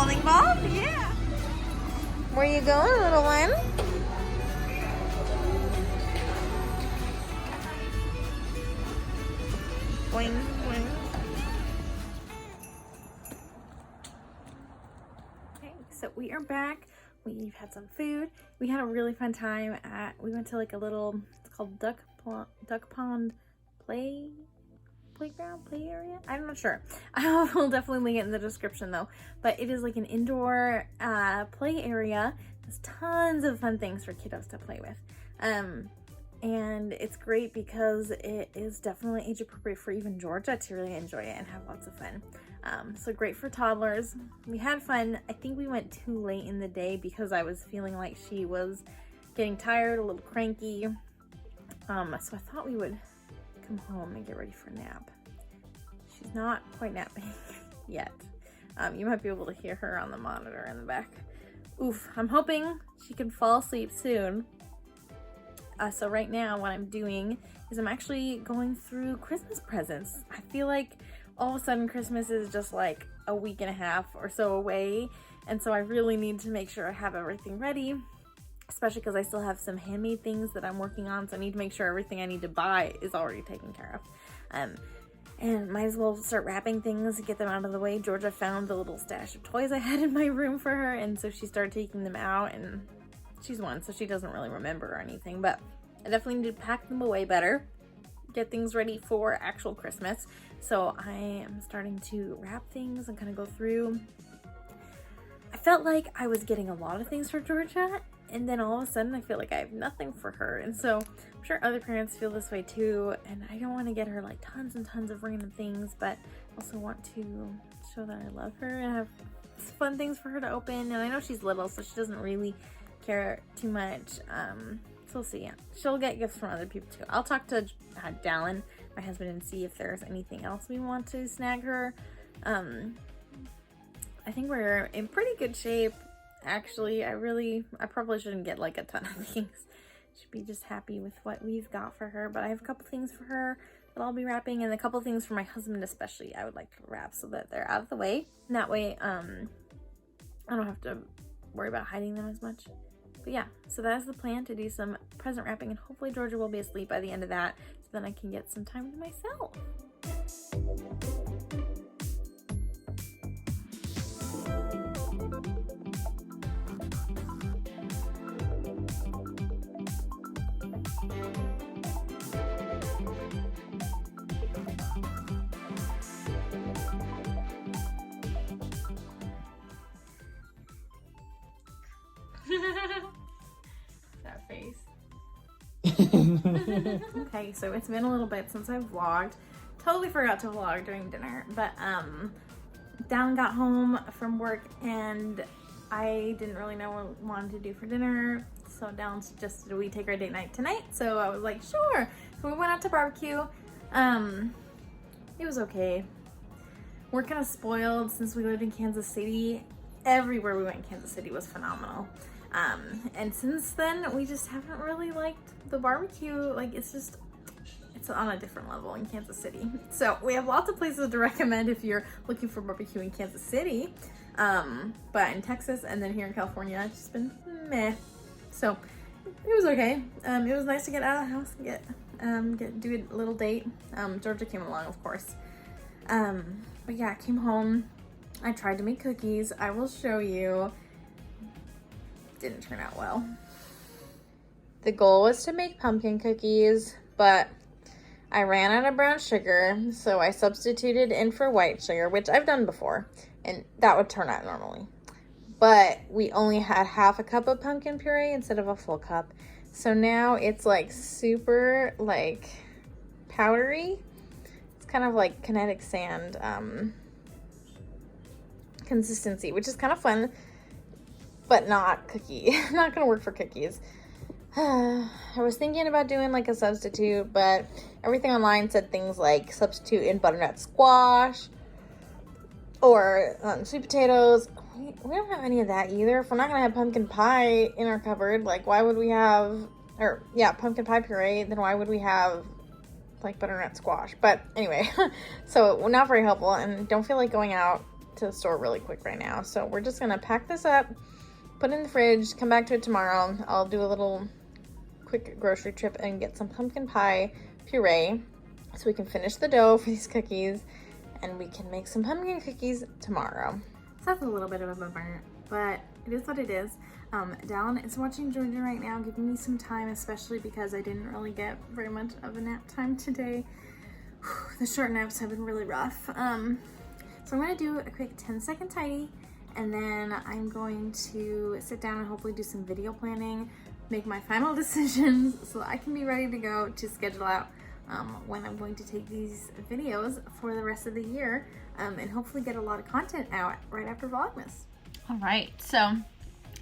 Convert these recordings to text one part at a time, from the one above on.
bowling ball? Yeah. Where you going, little one? Boing, boing. Okay, so we are back. We've had some food. We had a really fun time we went to like a little, it's called Duck Pond playground, play area? I'm not sure. I will definitely link it in the description though. But it is like an indoor play area. There's tons of fun things for kiddos to play with. And it's great because it is definitely age appropriate for even Georgia to really enjoy it and have lots of fun. So great for toddlers. We had fun. I think we went too late in the day because I was feeling like she was getting tired, a little cranky. So I thought we would come home and get ready for a nap. She's not quite napping yet. You might be able to hear her on the monitor in the back. Oof, I'm hoping she can fall asleep soon. So right now what I'm doing is I'm actually going through Christmas presents. I feel like all of a sudden Christmas is just like a week and a half or so away. And so I really need to make sure I have everything ready, especially because I still have some handmade things that I'm working on. So I need to make sure everything I need to buy is already taken care of. And might as well start wrapping things to get them out of the way. Georgia found the little stash of toys I had in my room for her. And so she started taking them out, and she's one, so she doesn't really remember or anything, but I definitely need to pack them away better, get things ready for actual Christmas. So I am starting to wrap things and kind of go through. I felt like I was getting a lot of things for Georgia, and then all of a sudden I feel like I have nothing for her. And so I'm sure other parents feel this way too, and I don't want to get her like tons and tons of random things, but also want to show that I love her and have fun things for her to open. And I know she's little, so she doesn't really care too much. So we'll see. She'll get gifts from other people too. I'll talk to Dallin, my husband, and see if there's anything else we want to snag her. I think we're in pretty good shape. Actually, I probably shouldn't get like a ton of things. Should be just happy with what we've got for her. But I have a couple things for her that I'll be wrapping, and a couple things for my husband especially I would like to wrap so that they're out of the way. And that way, I don't have to worry about hiding them as much. But yeah, so that's the plan, to do some present wrapping, and hopefully Georgia will be asleep by the end of that, so then I can get some time to myself. That face. Okay, so it's been a little bit since I've vlogged. Totally forgot to vlog during dinner, but Dallin got home from work and I didn't really know what I wanted to do for dinner, so Dallin suggested we take our date night tonight, so I was like, sure. So we went out to barbecue. It was okay. We're kind of spoiled since we lived in Kansas City. Everywhere we went in Kansas City was phenomenal. And since then, we just haven't really liked the barbecue. Like, it's on a different level in Kansas City. So we have lots of places to recommend if you're looking for barbecue in Kansas City. But in Texas and then here in California, it's just been meh. So it was okay. It was nice to get out of the house and do a little date. Georgia came along, of course. But yeah, I came home. I tried to make cookies. I will show you. Didn't turn out well. The goal was to make pumpkin cookies, but I ran out of brown sugar, so I substituted in for white sugar, which I've done before, and that would turn out normally. But we only had half a cup of pumpkin puree instead of a full cup. So now it's like super like powdery. It's kind of like kinetic sand consistency, which is kind of fun, but not cookie. Not gonna work for cookies. I was thinking about doing like a substitute, but everything online said things like substitute in butternut squash or sweet potatoes. We don't have any of that either. If we're not gonna have pumpkin pie in our cupboard, like why would we have, or yeah, pumpkin pie puree, then why would we have like butternut squash? But anyway, so not very helpful, and don't feel like going out to the store really quick right now. So we're just gonna pack this up, put it in the fridge, come back to it tomorrow. I'll do a little quick grocery trip and get some pumpkin pie puree so we can finish the dough for these cookies and we can make some pumpkin cookies tomorrow. So that's a little bit of a bummer, but it is what it is. Dallin is watching Georgia right now, giving me some time, especially because I didn't really get very much of a nap time today. The short naps have been really rough. So I'm gonna do a quick 10-second tidy, and then I'm going to sit down and hopefully do some video planning, make my final decisions so I can be ready to go to schedule out when I'm going to take these videos for the rest of the year, and hopefully get a lot of content out right after Vlogmas. All right, so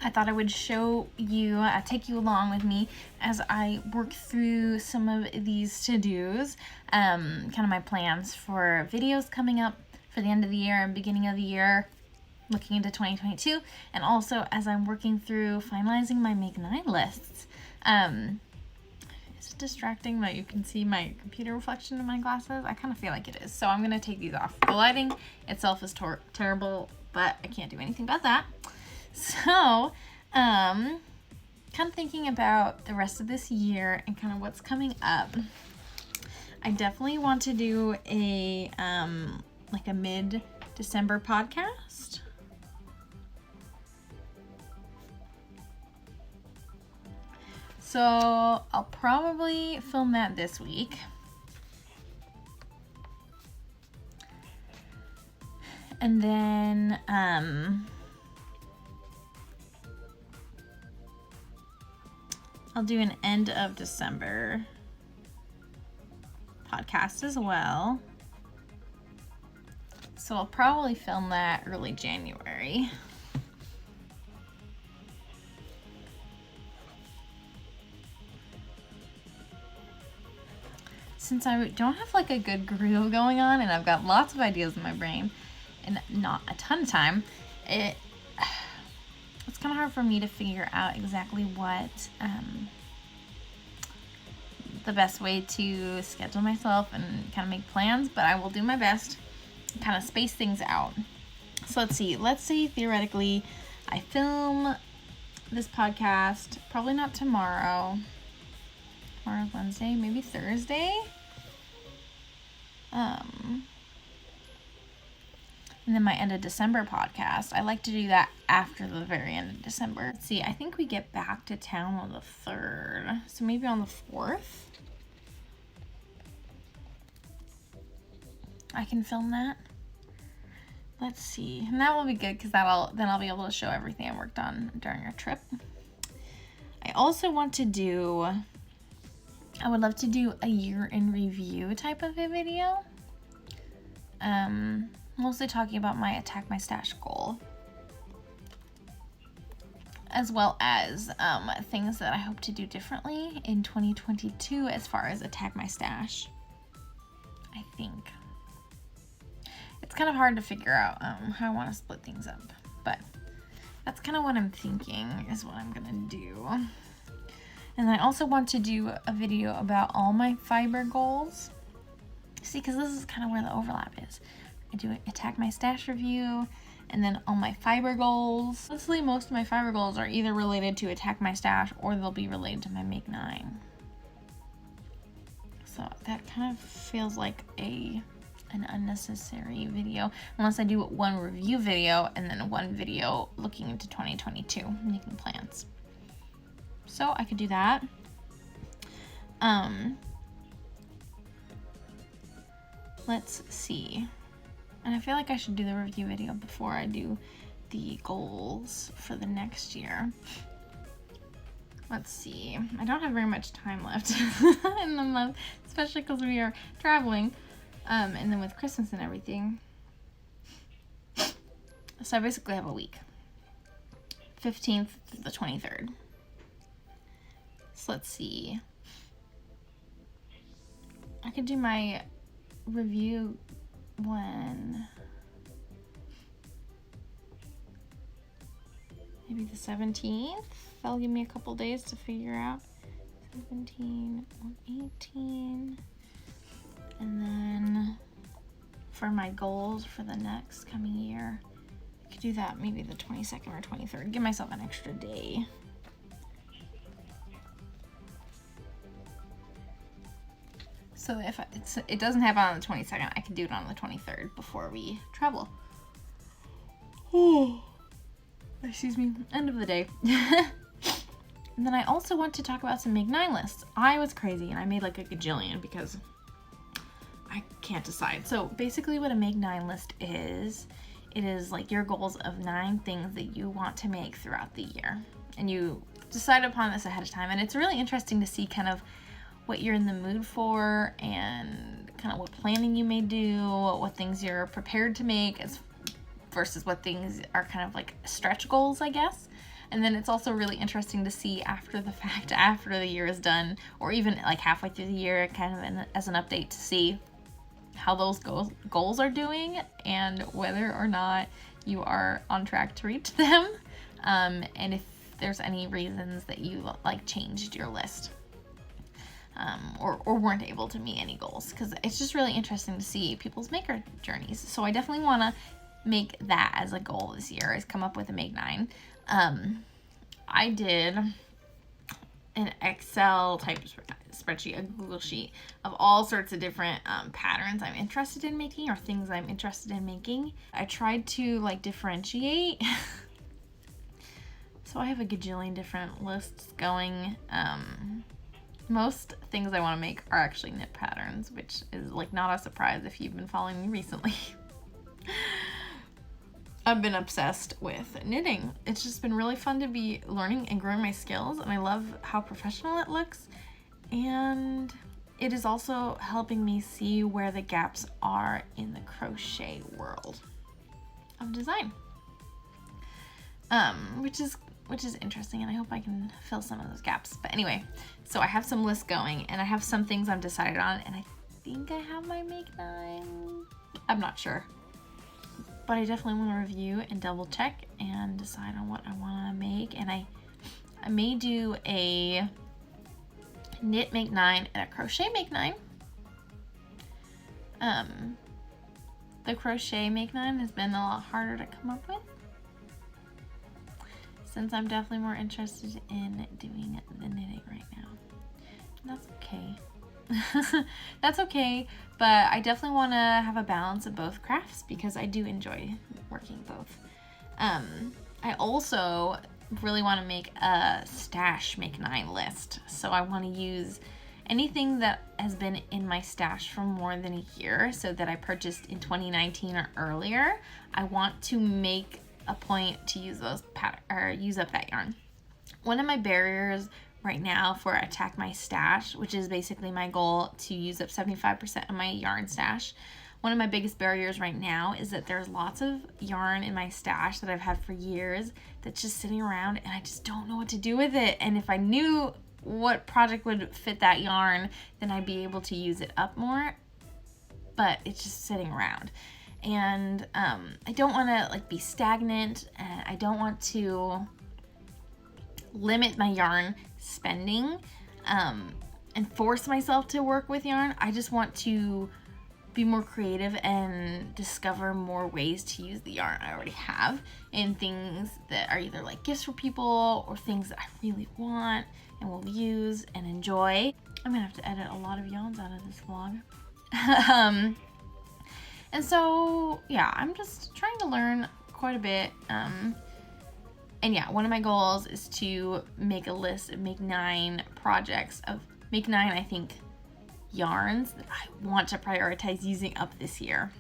I thought I would show you, take you along with me as I work through some of these to-dos, kind of my plans for videos coming up for the end of the year and beginning of the year, looking into 2022, and also as I'm working through finalizing my Make 9 lists. Is it distracting that you can see my computer reflection in my glasses? I kind of feel like it is, so I'm going to take these off. The lighting itself is terrible, but I can't do anything about that. So, kind of thinking about the rest of this year and kind of what's coming up. I definitely want to do a, like a mid-December podcast. So, I'll probably film that this week. And then, I'll do an end of December podcast as well. So I'll probably film that early January. Since I don't have like a good groove going on and I've got lots of ideas in my brain and not a ton of time, it's kind of hard for me to figure out exactly what the best way to schedule myself and kind of make plans, but I will do my best to kind of space things out. So let's see theoretically I film this podcast, probably not tomorrow's Wednesday, maybe Thursday. And then my end of December podcast, I like to do that after the very end of December. Let's see, I think we get back to town on the 3rd. So maybe on the 4th. I can film that. Let's see. And that will be good because then I'll be able to show everything I worked on during our trip. I also want to do, I would love to do a year in review type of a video. Mostly talking about my Attack My Stash goal, as well as things that I hope to do differently in 2022 as far as Attack My Stash. I think it's kind of hard to figure out how I want to split things up, but that's kind of what I'm thinking is what I'm gonna do. And I also want to do a video about all my fiber goals. See, because this is kind of where the overlap is. I do an Attack My Stash review, and then all my fiber goals. Honestly, most of my fiber goals are either related to Attack My Stash or they'll be related to my Make 9. So that kind of feels like an unnecessary video, unless I do one review video and then one video looking into 2022, making plans. So I could do that. Let's see. And I feel like I should do the review video before I do the goals for the next year. Let's see. I don't have very much time left in the month, especially because we are traveling, and then with Christmas and everything. So I basically have a week. 15th to the 23rd. So let's see. I could do my review when maybe the 17th. That'll give me a couple days to figure out. 17 or 18. And then for my goals for the next coming year, could do that maybe the 22nd or 23rd. Give myself an extra day. So if it doesn't happen on the 22nd, I can do it on the 23rd before we travel. Oh, excuse me, end of the day. And then I also want to talk about some Make 9 lists. I was crazy and I made like a gajillion because I can't decide. So basically what a Make 9 list is, it is like your goals of 9 things that you want to make throughout the year. And you decide upon this ahead of time. And it's really interesting to see kind of what you're in the mood for and kind of what planning you may do, what things you're prepared to make versus what things are kind of like stretch goals, I guess. And then it's also really interesting to see after the fact, after the year is done, or even like halfway through the year, kind of as an update to see how those goals are doing and whether or not you are on track to reach them. And if there's any reasons that you like changed your list or weren't able to meet any goals, because it's just really interesting to see people's maker journeys. So I definitely want to make that as a goal this year, is come up with a Make 9. I did an Excel type spreadsheet, a Google sheet of all sorts of different patterns I'm interested in making or things I'm interested in making. I tried to like differentiate. So I have a gajillion different lists going. Most things I want to make are actually knit patterns, which is like not a surprise if you've been following me recently. I've been obsessed with knitting. It's just been really fun to be learning and growing my skills, and I love how professional it looks. And it is also helping me see where the gaps are in the crochet world of design, which is interesting, and I hope I can fill some of those gaps. But anyway, so I have some lists going, and I have some things I'm decided on, and I think I have my Make 9. I'm not sure. But I definitely want to review and double check and decide on what I want to make. And I may do a knit Make 9 and a crochet Make 9. The crochet Make 9 has been a lot harder to come up with, since I'm definitely more interested in doing the knitting right now. And that's okay. That's okay, but I definitely want to have a balance of both crafts because I do enjoy working both. I also really want to make a stash Make 9 list. So I want to use anything that has been in my stash for more than a year, so that I purchased in 2019 or earlier. I want to make a point to use those use up that yarn. One of my barriers right now for Attack My Stash, which is basically my goal to use up 75% of my yarn stash. One of my biggest barriers right now is that there's lots of yarn in my stash that I've had for years that's just sitting around, and I just don't know what to do with it. And if I knew what project would fit that yarn, then I'd be able to use it up more, but it's just sitting around. And I don't want to like be stagnant, and I don't want to limit my yarn spending and force myself to work with yarn. I just want to be more creative and discover more ways to use the yarn I already have in things that are either like gifts for people or things that I really want and will use and enjoy. I'm gonna have to edit a lot of yawns out of this vlog. And so yeah, I'm just trying to learn quite a bit. And yeah, one of my goals is to make a list of Make 9 projects, of Make 9, I think, yarns that I want to prioritize using up this year,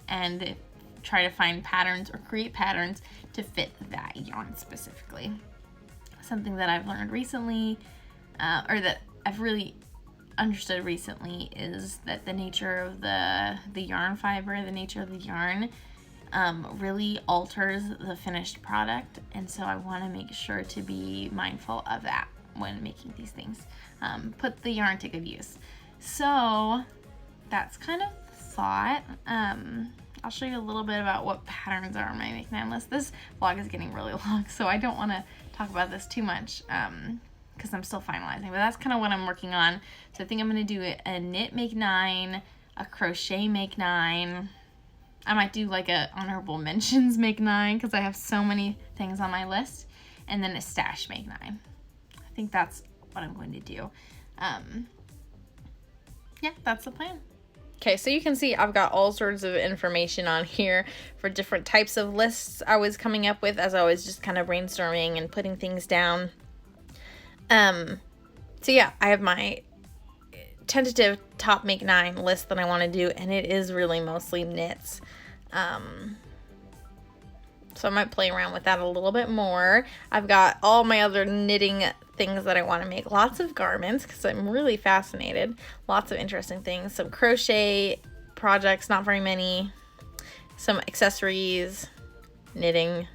and try to find patterns or create patterns to fit that yarn specifically. Something that I've learned recently, or that I've really understood recently, is that the nature of the yarn fiber, the nature of the yarn, really alters the finished product, and so I want to make sure to be mindful of that when making these things. Put the yarn to good use. So that's kind of the thought. I'll show you a little bit about what patterns are on my Make 9 list. This vlog is getting really long, so I don't want to talk about this too much because I'm still finalizing, but that's kind of what I'm working on. So I think I'm going to do a knit Make 9, a crochet Make 9, I might do like a honorable mentions make 9 because I have so many things on my list, and then a stash make 9. I think that's what I'm going to do. Yeah, that's the plan. Okay, so you can see I've got all sorts of information on here for different types of lists I was coming up with as I was just kind of brainstorming and putting things down. So yeah, I have my tentative top make 9 list that I want to do, and it is really mostly knits. So I might play around with that a little bit more. I've got all my other knitting things that I want to make. Lots of garments because I'm really fascinated. Lots of interesting things. Some crochet projects, not very many. Some accessories, knitting.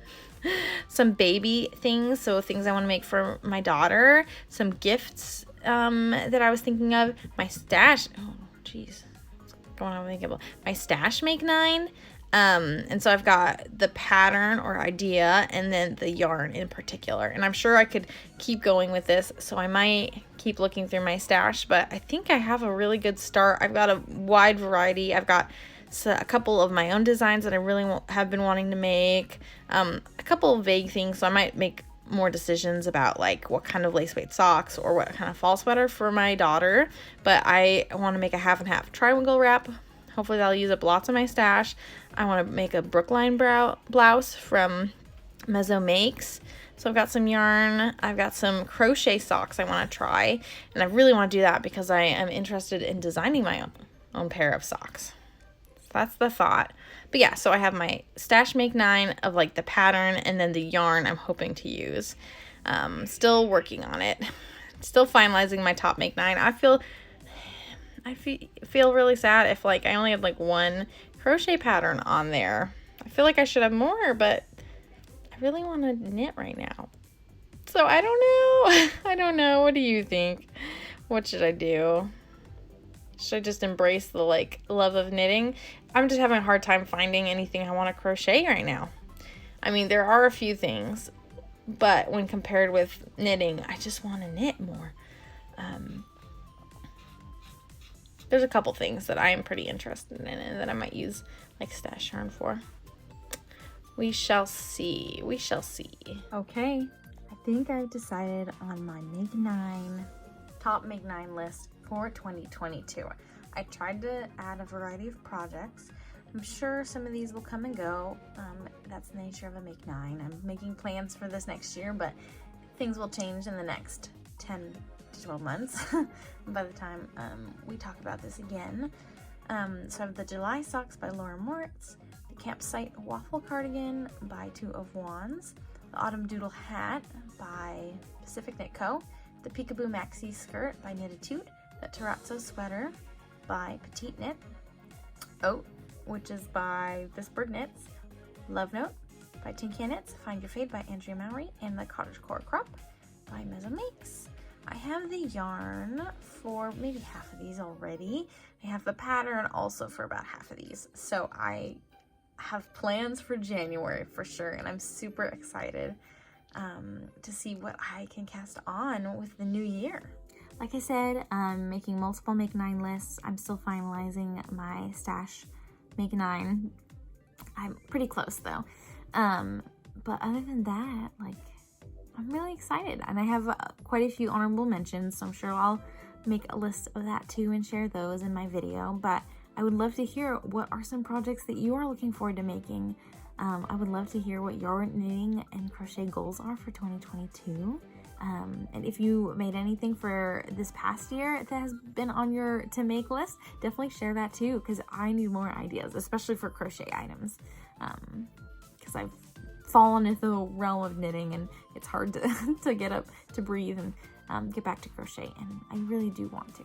Some baby things, so things I want to make for my daughter. Some gifts that I was thinking of. My stash. Oh, jeez. What's going on with me? My stash make 9. And so I've got the pattern or idea and then the yarn in particular. And I'm sure I could keep going with this, so I might keep looking through my stash, but I think I have a really good start. I've got a wide variety. I've got a couple of my own designs that I really have been wanting to make. A couple of vague things, so I might make more decisions about like what kind of lace weight socks or what kind of fall sweater for my daughter. But I want to make a half and half triangle wrap. Hopefully that'll use up lots of my stash. I want to make a Brookline blouse from Mezzo Makes. So I've got some yarn. I've got some crochet socks I want to try. And I really want to do that because I am interested in designing my own pair of socks. So that's the thought. But yeah, so I have my stash make 9 of like the pattern and then the yarn I'm hoping to use. Still working on it. Still finalizing my top make 9. I feel really sad if like I only have like one crochet pattern on there. I feel like I should have more, but I really want to knit right now. So I don't know. I don't know. What do you think? What should I do? Should I just embrace the like love of knitting? I'm just having a hard time finding anything I want to crochet right now. I mean, there are a few things, but when compared with knitting, I just want to knit more. There's a couple things that I am pretty interested in and that I might use like stash yarn for. We shall see. We shall see. Okay, I think I've decided on my make 9, top make 9 list for 2022. I tried to add a variety of projects. I'm sure some of these will come and go. That's the nature of a make 9. I'm making plans for this next year, but things will change in the next 10 to 12 months by the time we talk about this again. So I have the July Socks by Laura Moritz, the Campsite Waffle Cardigan by Two of Wands, the Autumn Doodle Hat by Pacific Knit Co., the Peekaboo Maxi Skirt by Knititude, the Terrazzo Sweater by Petite Knit, Oat, which is by This Bird Knits, Love Note by Tin Can Knits, Find Your Fade by Andrea Mowry, and the Cottagecore Crop by Mezzo Makes. I have the yarn for maybe half of these already. I have the pattern also for about half of these. So I have plans for January for sure, and I'm super excited to see what I can cast on with the new year. Like I said, I'm making multiple make 9 lists. I'm still finalizing my stash make 9. I'm pretty close though. But other than that, like, I'm really excited, and I have quite a few honorable mentions, so I'm sure I'll make a list of that too and share those in my video. But I would love to hear what are some projects that you are looking forward to making. I would love to hear what your knitting and crochet goals are for 2022. And if you made anything for this past year that has been on your to make list, definitely share that too, because I need more ideas, especially for crochet items, because I've fallen into the realm of knitting and it's hard to get up to breathe and get back to crochet, and I really do want to.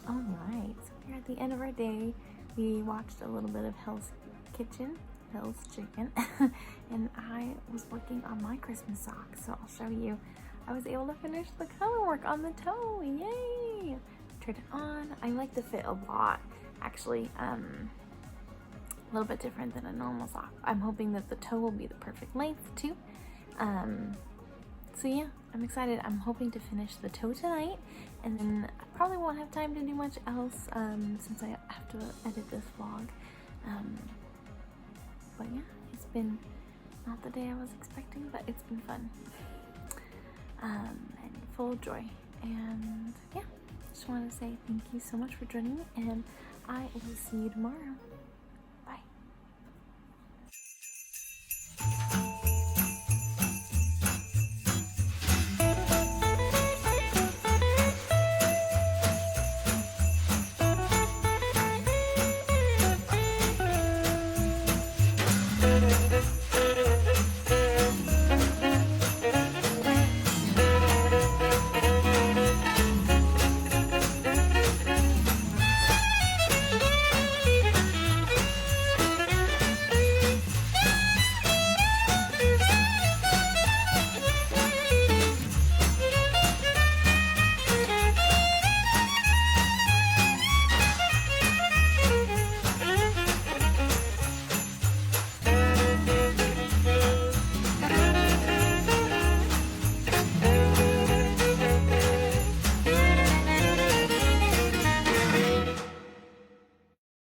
All right, so we're at the end of our day. We watched a little bit of Hell's Chicken, and I was working on my Christmas socks, so I'll show you. I was able to finish the color work on the toe. Yay! Tried it on. I like the fit a lot, actually. A little bit different than a normal sock. I'm hoping that the toe will be the perfect length too. So yeah, I'm excited. I'm hoping to finish the toe tonight, and then I probably won't have time to do much else since I have to edit this vlog. But yeah, it's been not the day I was expecting, but it's been fun. And full of joy. And yeah, just want to say thank you so much for joining me, and I will see you tomorrow.